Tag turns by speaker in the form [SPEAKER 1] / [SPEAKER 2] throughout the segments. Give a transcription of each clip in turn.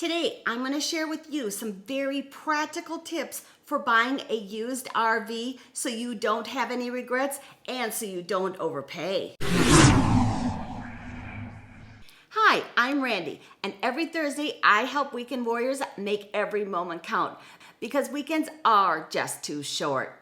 [SPEAKER 1] Today, I'm going to share with you some very practical tips for buying a used RV so you don't have any regrets and so you don't overpay. Hi, I'm Randy, and every Thursday I help weekend warriors make every moment count because weekends are just too short.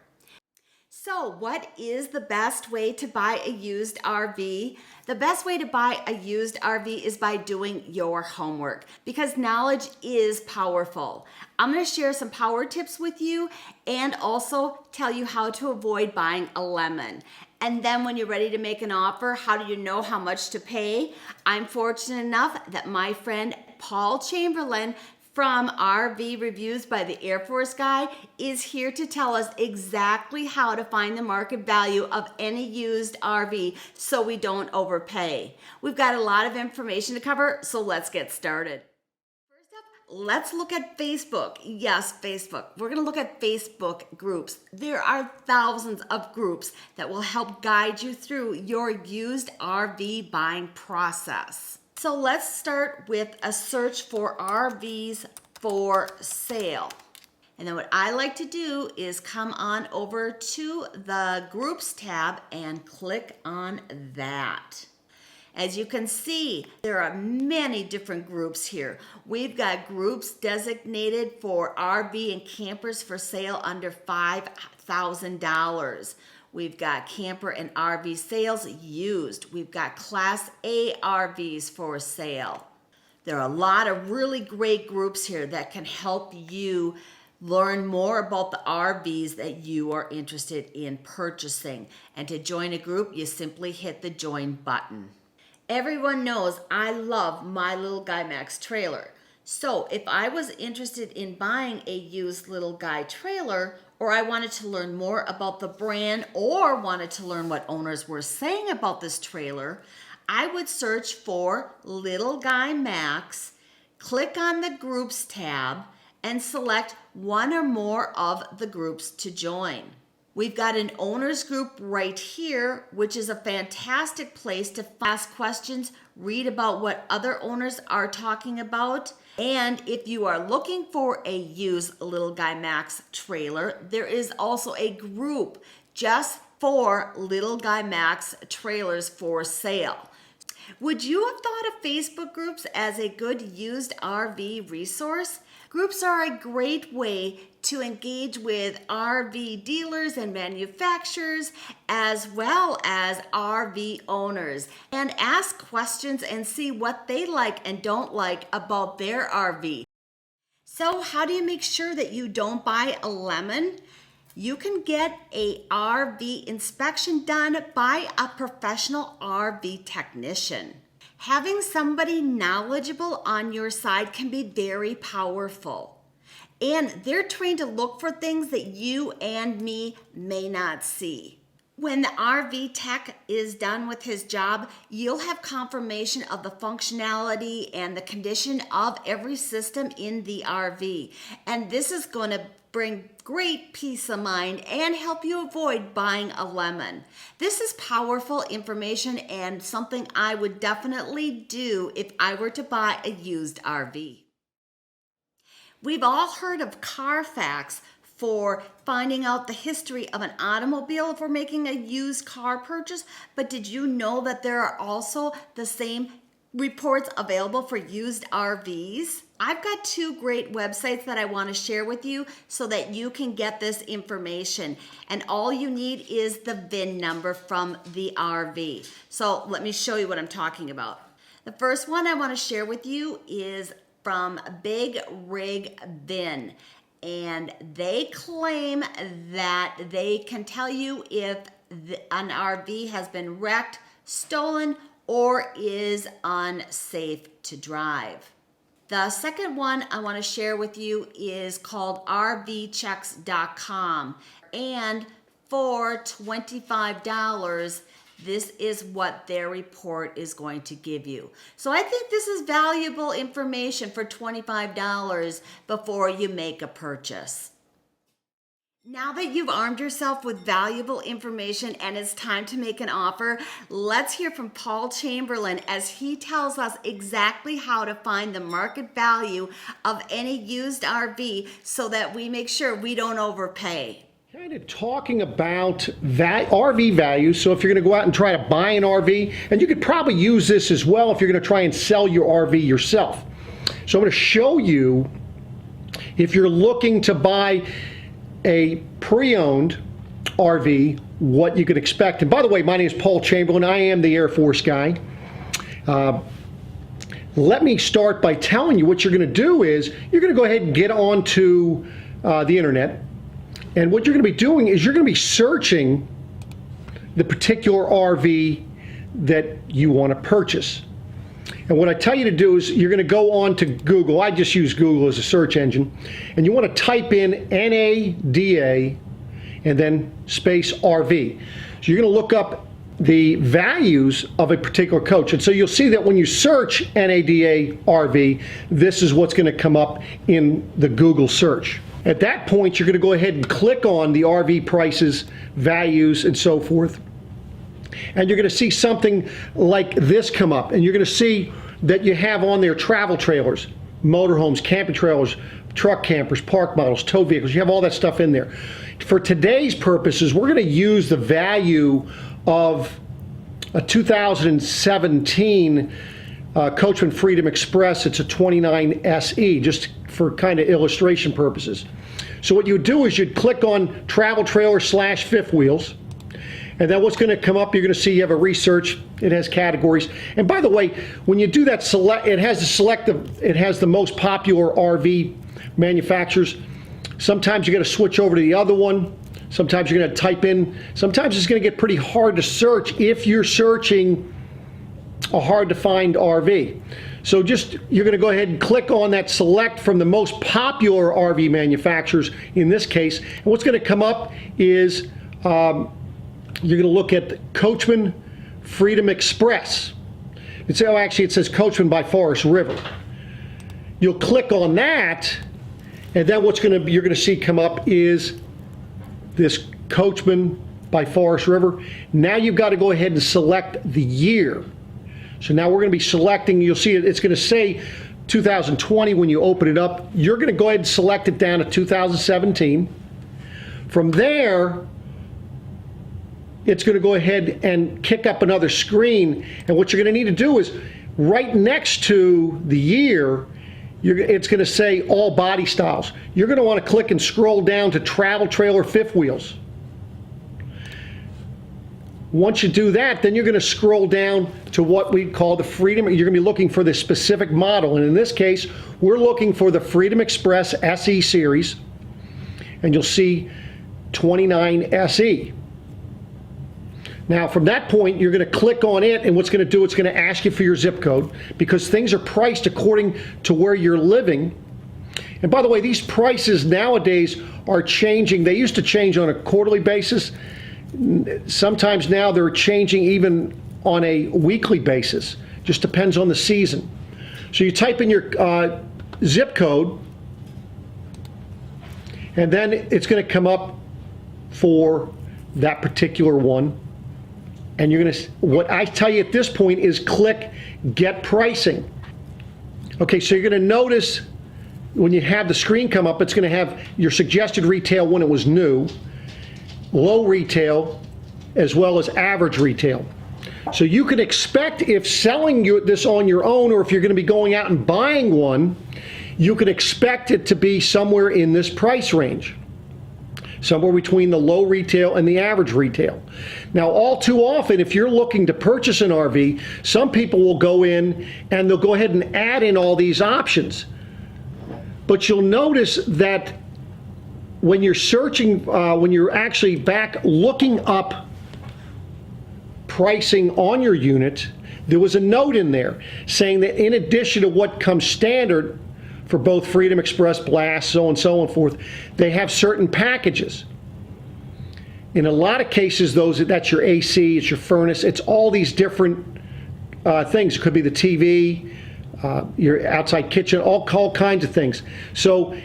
[SPEAKER 1] So, what is the best way to buy a used RV? The best way to buy a used RV is by doing your homework because knowledge is powerful. I'm going to share some power tips with you and also tell you how to avoid buying a lemon. And then when you're ready to make an offer, how do you know how much to pay? I'm fortunate enough that my friend Paul Chamberlain from RV Reviews by the Air Force Guy is here to tell us exactly how to find the market value of any used RV so we don't overpay. We've got a lot of information to cover, so let's get started. First up, let's look at Facebook. Yes, Facebook. We're going to look at Facebook groups. There are thousands of groups that will help guide you through your used RV buying process. So let's start with a search for RVs for sale. And then what I like to do is come on over to the groups tab and click on that. As you can see, there are many different groups here. We've got groups designated for RV and campers for sale under $5,000. We've got camper and RV sales used. We've got Class A RVs for sale. There are a lot of really great groups here that can help you learn more about the RVs that you are interested in purchasing. And to join a group, you simply hit the join button. Everyone knows I love My Little Guy Max trailer. So if I was interested in buying a used Little Guy trailer, or I wanted to learn more about the brand or wanted to learn what owners were saying about this trailer, I would search for Little Guy Max, click on the Groups tab, and select one or more of the groups to join. We've got an owners group right here, which is a fantastic place to ask questions, read about what other owners are talking about. And if you are looking for a used Little Guy Max trailer, there is also a group just for Little Guy Max trailers for sale. Would you have thought of Facebook groups as a good used RV resource? Groups are a great way to engage with RV dealers and manufacturers as well as RV owners and ask questions and see what they like and don't like about their RV. So how do you make sure that you don't buy a lemon? You can get a RV inspection done by a professional RV technician. Having somebody knowledgeable on your side can be very powerful. And they're trained to look for things that you and me may not see. When the RV tech is done with his job, you'll have confirmation of the functionality and the condition of every system in the RV. And this is going to bring great peace of mind and help you avoid buying a lemon. This is powerful information and something I would definitely do if I were to buy a used RV. We've all heard of Carfax for finding out the history of an automobile if we're making a used car purchase, but did you know that there are also the same reports available for used RVs? I've got two great websites that I want to share with you so that you can get this information. And all you need is the VIN number from the RV. So let me show you what I'm talking about. The first one I want to share with you is from Big Rig VIN. And they claim that they can tell you if an RV has been wrecked, stolen, or is unsafe to drive. The second one I want to share with you is called RVchecks.com. And for $25, this is what their report is going to give you. So I think this is valuable information for $25 before you make a purchase. Now that you've armed yourself with valuable information and it's time to make an offer, let's hear from Paul Chamberlain as he tells us exactly how to find the market value of any used RV so that we make sure we don't overpay.
[SPEAKER 2] Kind of talking about that RV value. So if you're going to go out and try to buy an RV, and you could probably use this as well if you're going to try and sell your RV yourself. So I'm going to show you, if you're looking to buy a pre-owned RV, what you could expect. And by the way, my name is Paul Chamberlain. I am the Air Force guy. Let me start by telling you what you're going to do is you're going to go ahead and get onto the internet. And what you're going to be doing is you're going to be searching the particular RV that you want to purchase. And what I tell you to do is you're going to go on to Google. I just use Google as a search engine. And you want to type in NADA and then space RV. So you're going to look up the values of a particular coach. And so you'll see that when you search NADA RV, this is what's going to come up in the Google search. At that point, you're going to go ahead and click on the RV prices, values, and so forth. And you're going to see something like this come up. And you're going to see that you have on there travel trailers, motorhomes, camping trailers, truck campers, park models, tow vehicles. You have all that stuff in there. For today's purposes, we're going to use the value of a 2017 Coachmen Freedom Express. It's a 29 SE, just for kind of illustration purposes. So what you would do is you'd click on travel trailer / fifth wheels. And then what's going to come up, you're going to see you have a research. It has categories. And by the way, when you do that select, it has the most popular RV manufacturers. Sometimes you're going to switch over to the other one. Sometimes you're going to type in. Sometimes it's going to get pretty hard to search if you're searching a hard to find RV. So you're going to go ahead and click on that select from the most popular RV manufacturers in this case. And what's going to come up is you're going to look at the Coachmen Freedom Express. It says Coachmen by Forest River. You'll click on that, and then you're going to see come up is this Coachmen by Forest River. Now you've got to go ahead and select the year. So now we're going to be selecting, you'll see it's going to say 2020 when you open it up. You're going to go ahead and select it down to 2017. From there, it's going to go ahead and kick up another screen. And what you're going to need to do is right next to the year, it's going to say all body styles. You're going to want to click and scroll down to travel trailer fifth wheels. Once you do that, then you're going to scroll down to what we call the Freedom. You're going to be looking for the specific model. And in this case, we're looking for the Freedom Express SE series. And you'll see 29 SE. Now, from that point, you're going to click on it, and what's going to do, it's going to ask you for your zip code because things are priced according to where you're living. And by the way, these prices nowadays are changing. They used to change on a quarterly basis. Sometimes now they're changing even on a weekly basis. Just depends on the season. So you type in your zip code, and then it's going to come up for that particular one. And you're going to, what I tell you at this point is click Get Pricing. Okay, so you're going to notice when you have the screen come up, it's going to have your suggested retail when it was new, low retail, as well as average retail. So you can expect, if selling this on your own, or if you're going to be going out and buying one, you can expect it to be somewhere in this price range, somewhere between the low retail and the average retail. Now, all too often, if you're looking to purchase an RV, some people will go in and they'll go ahead and add in all these options. But you'll notice that when you're searching, when you're actually back looking up pricing on your unit, there was a note in there saying that in addition to what comes standard for both Freedom Express, Blast, so and so and forth, they have certain packages. In a lot of cases, that's your AC, it's your furnace, it's all these different things. It could be the TV, your outside kitchen, all kinds of things. So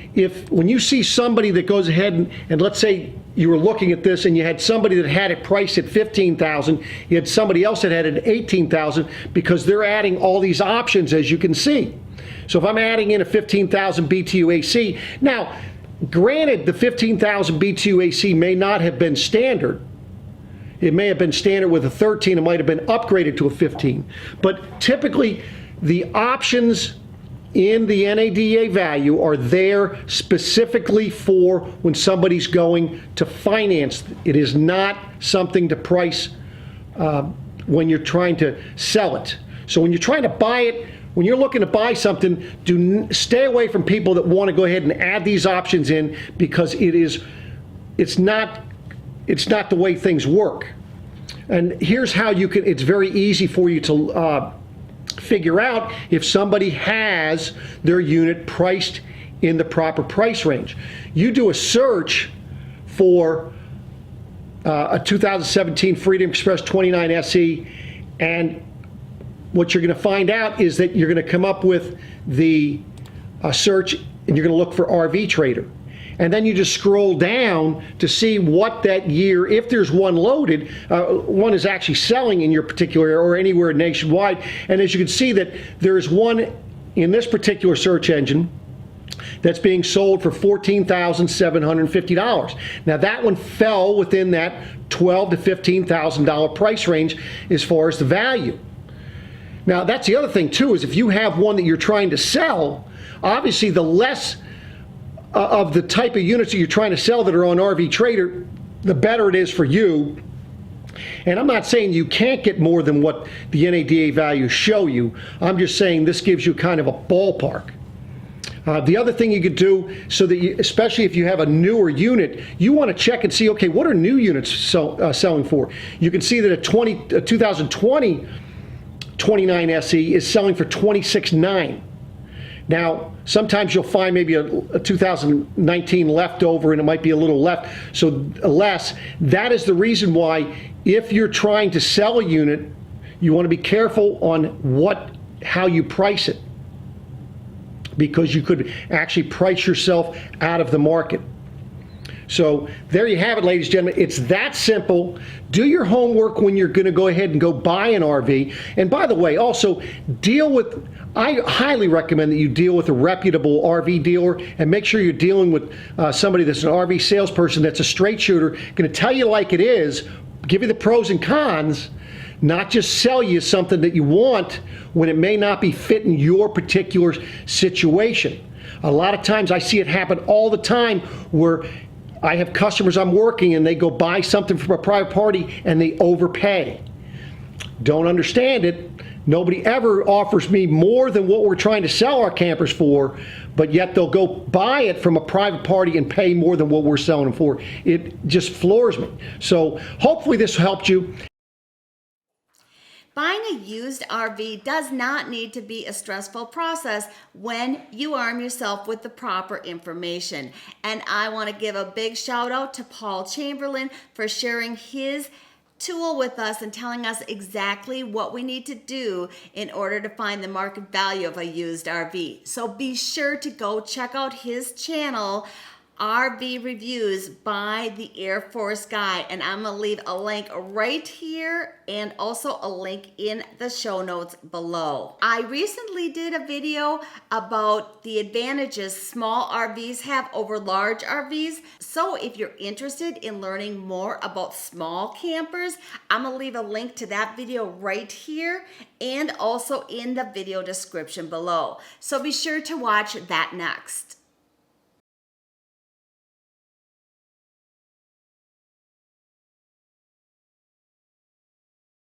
[SPEAKER 2] when you see somebody that goes ahead and let's say you were looking at this and you had somebody that had it priced at $15,000, you had somebody else that had it at $18,000, because they're adding all these options, as you can see. So if I'm adding in a 15,000 BTU AC, now granted the 15,000 BTU AC may not have been standard. It may have been standard with a 13, it might have been upgraded to a 15. But typically the options in the NADA value are there specifically for when somebody's going to finance. It is not something to price when you're trying to sell it. So when you're trying to buy it, when you're looking to buy something, stay away from people that want to go ahead and add these options in, because it's not the way things work. And here's how you can, it's very easy for you to figure out if somebody has their unit priced in the proper price range. You do a search for a 2017 Freedom Express 29 SE, and what you're going to find out is that you're going to come up with the search, and you're going to look for RV Trader. And then you just scroll down to see what that year, if there's one loaded, one is actually selling in your particular area or anywhere nationwide. And as you can see that there's one in this particular search engine that's being sold for $14,750. Now that one fell within that $12,000 to $15,000 price range as far as the value. Now that's the other thing too, is if you have one that you're trying to sell, obviously the less of the type of units that you're trying to sell that are on RV Trader, the better it is for you. And I'm not saying you can't get more than what the NADA values show you. I'm just saying this gives you kind of a ballpark. The other thing you could do, so that you, especially if you have a newer unit, you want to check and see, okay, what are new units selling for? You can see that a 2020 29 SE is selling for $26,900. Now, sometimes you'll find maybe a 2019 leftover, and it might be a little left, so less. That is the reason why, if you're trying to sell a unit, you want to be careful on how you price it, because you could actually price yourself out of the market. So there you have it, ladies and gentlemen. It's that simple. Do your homework when you're going to go ahead and go buy an RV. And by the way, also I highly recommend that you deal with a reputable RV dealer, and make sure you're dealing with somebody that's an RV salesperson that's a straight shooter, going to tell you like it is, give you the pros and cons, not just sell you something that you want when it may not be fitting your particular situation. A lot of times I see it happen all the time, where I have customers I'm working and they go buy something from a private party and they overpay. Don't understand it. Nobody ever offers me more than what we're trying to sell our campers for, but yet they'll go buy it from a private party and pay more than what we're selling them for. It just floors me. So hopefully this helped you.
[SPEAKER 1] Buying a used RV does not need to be a stressful process when you arm yourself with the proper information. And I want to give a big shout out to Paul Chamberlain for sharing his tool with us and telling us exactly what we need to do in order to find the market value of a used RV. So be sure to go check out his channel, RV Reviews by the Air Force Guy, and I'm gonna leave a link right here and also a link in the show notes below. I recently did a video about the advantages small RVs have over large RVs, so if you're interested in learning more about small campers, I'm gonna leave a link to that video right here and also in the video description below. So be sure to watch that next.